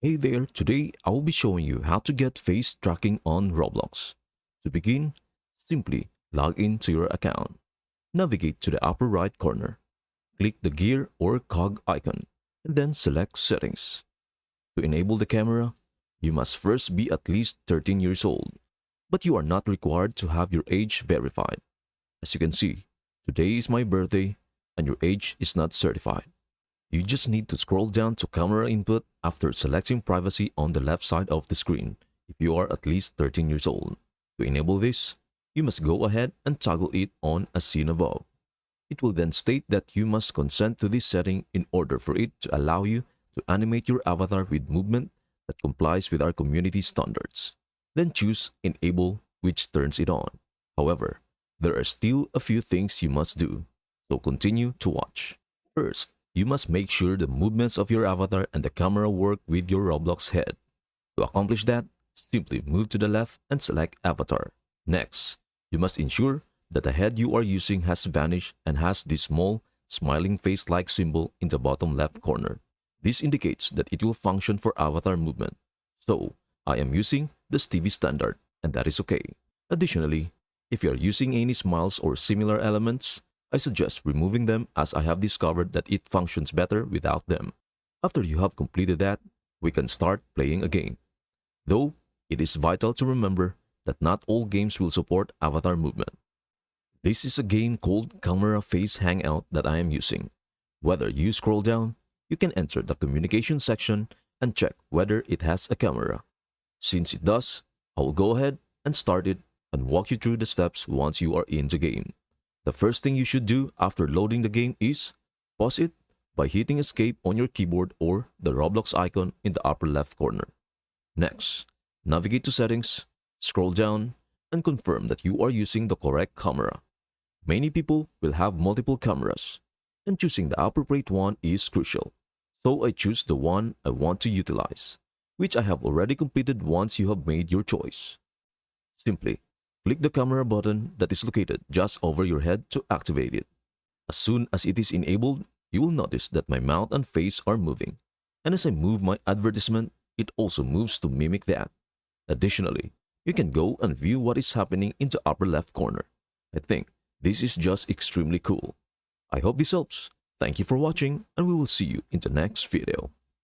Hey there, today I will be showing you how to get face tracking on Roblox. To begin, simply log into your account. Navigate to the upper right corner. Click the gear or cog icon, and then select Settings. To enable the camera, you must first be at least 13 years old, but you are not required to have your age verified. As you can see, today is my birthday, and your age is not certified. You just need to scroll down to camera input after selecting privacy on the left side of the screen if you are at least 13 years old. To enable this, you must go ahead and toggle it on as seen above. It will then state that you must consent to this setting in order for it to allow you to animate your avatar with movement that complies with our community standards. Then choose Enable, which turns it on. However, there are still a few things you must do, so continue to watch. First, you must make sure the movements of your avatar and the camera work with your Roblox head. To accomplish that, simply move to the left and select Avatar. Next, you must ensure that the head you are using has vanished and has this small, smiling face-like symbol in the bottom left corner. This indicates that it will function for avatar movement. So, I am using the Stevie standard, and that is okay. Additionally, if you are using any smiles or similar elements, I suggest removing them as I have discovered that it functions better without them. After you have completed that, we can start playing a game. Though, it is vital to remember that not all games will support avatar movement. This is a game called Camera Face Hangout that I am using. Whether you scroll down, you can enter the communication section and check whether it has a camera. Since it does, I will go ahead and start it and walk you through the steps once you are in the game. The first thing you should do after loading the game is pause it by hitting escape on your keyboard or the Roblox icon in the upper left corner. Next, navigate to settings, scroll down, and confirm that you are using the correct camera. Many people will have multiple cameras, and choosing the appropriate one is crucial. So I choose the one I want to utilize, which I have already completed once you have made your choice. Simply click the camera button that is located just over your head to activate it. As soon as it is enabled, you will notice that my mouth and face are moving, and as I move my advertisement, it also moves to mimic that. Additionally, you can go and view what is happening in the upper left corner. I think this is just extremely cool. I hope this helps. Thank you for watching, and we will see you in the next video.